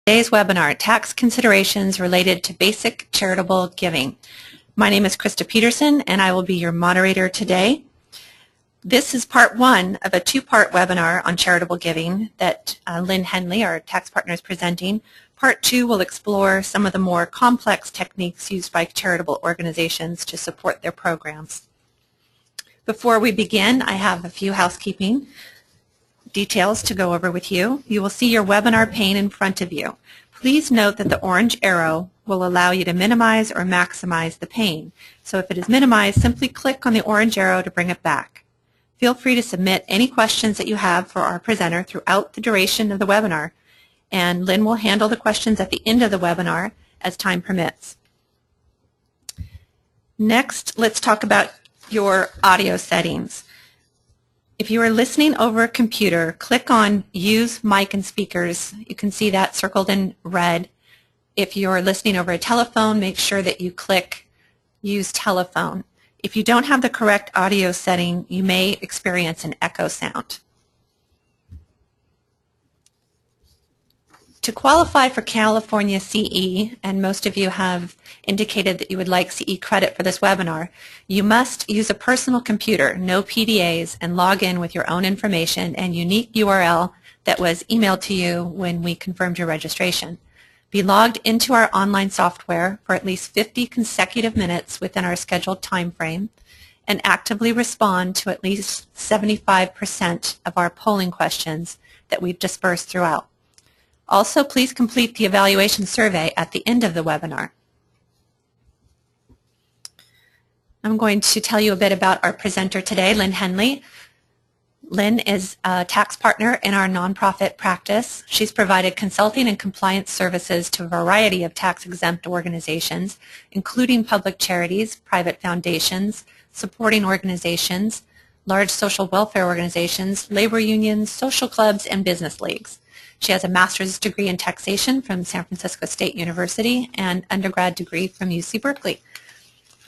Today's webinar, Tax Considerations Related to Basic Charitable Giving. My name is Krista Peterson, and I will be your moderator today. This is part one of a two-part webinar on charitable giving that Lynn Henley, our tax partner, is presenting. Part two will explore some of the more complex techniques used by charitable organizations to support their programs. Before we begin, I have a few housekeeping details to go over with you. You will see your webinar pane in front of you. Please note that the orange arrow will allow you to minimize or maximize the pane. So if it is minimized, simply click on the orange arrow to bring it back. Feel free to submit any questions that you have for our presenter throughout the duration of the webinar, and Lynn will handle the questions at the end of the webinar as time permits. Next, let's talk about your audio settings. If you are listening over a computer, click on Use Mic and Speakers. You can see that circled in red. If you're listening over a telephone, make sure that you click Use Telephone. If you don't have the correct audio setting, you may experience an echo sound. To qualify for California CE, and most of you have indicated that you would like CE credit for this webinar, you must use a personal computer, no PDAs, and log in with your own information and unique URL that was emailed to you when we confirmed your registration. Be logged into our online software for at least 50 consecutive minutes within our scheduled time frame, and actively respond to at least 75% of our polling questions that we've dispersed throughout. Also, please complete the evaluation survey at the end of the webinar. I'm going to tell you a bit about our presenter today, Lynn Henley. Lynn is a tax partner in our nonprofit practice. She's provided consulting and compliance services to a variety of tax-exempt organizations, including public charities, private foundations, supporting organizations, large social welfare organizations, labor unions, social clubs, and business leagues. She has a master's degree in taxation from San Francisco State University and undergrad degree from UC Berkeley.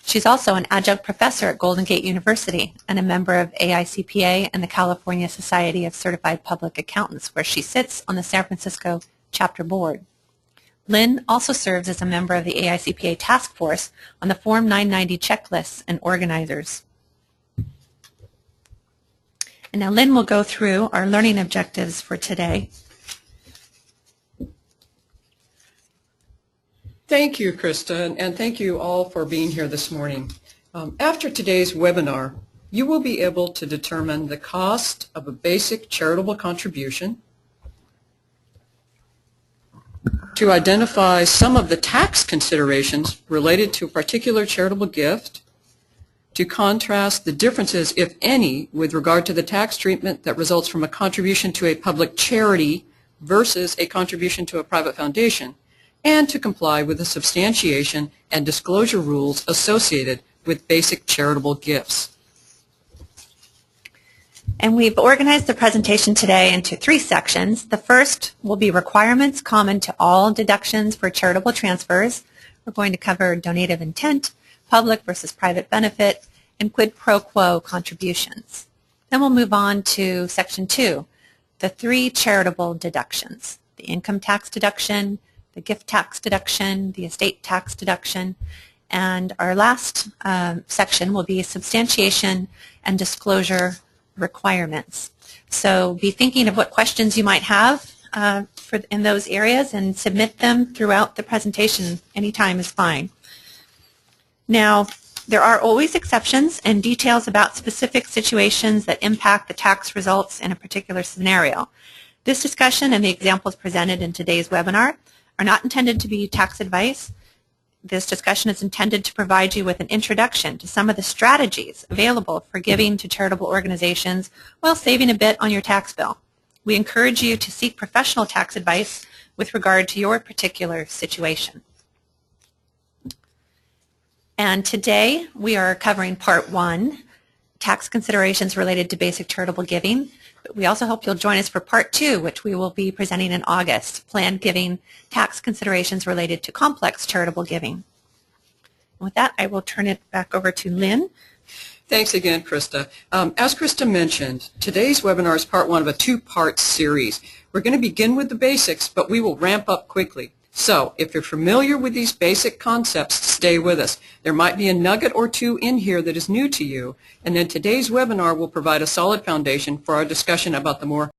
She's also an adjunct professor at Golden Gate University and a member of AICPA and the California Society of Certified Public Accountants, where she sits on the San Francisco chapter board. Lynn also serves as a member of the AICPA task force on the Form 990 checklists and organizers. And now Lynn will go through our learning objectives for today. Thank you, Krista, and thank you all for being here this morning. After today's webinar, you will be able to determine the cost of a basic charitable contribution, to identify some of the tax considerations related to a particular charitable gift, to contrast the differences, if any, with regard to the tax treatment that results from a contribution to a public charity versus a contribution to a private foundation, and to comply with the substantiation and disclosure rules associated with basic charitable gifts. And we've organized the presentation today into three sections. The first will be requirements common to all deductions for charitable transfers. We're going to cover donative intent, public versus private benefit, and quid pro quo contributions. Then we'll move on to section two, the three charitable deductions: the income tax deduction, the gift tax deduction, the estate tax deduction, and our last section will be substantiation and disclosure requirements. So be thinking of what questions you might have in those areas and submit them throughout the presentation. Anytime is fine. Now, there are always exceptions and details about specific situations that impact the tax results in a particular scenario. This discussion and the examples presented in today's webinar are not intended to be tax advice. This discussion is intended to provide you with an introduction to some of the strategies available for giving to charitable organizations while saving a bit on your tax bill. We encourage you to seek professional tax advice with regard to your particular situation. And today we are covering part one, tax considerations related to basic charitable giving. But we also hope you'll join us for part two, which we will be presenting in August, planned giving, tax considerations related to complex charitable giving. And with that, I will turn it back over to Lynn. Thanks again, Krista. As Krista mentioned, today's webinar is part one of a two-part series. We're going to begin with the basics, but we will ramp up quickly. So if you're familiar with these basic concepts, stay with us. There might be a nugget or two in here that is new to you, and then today's webinar will provide a solid foundation for our discussion about the more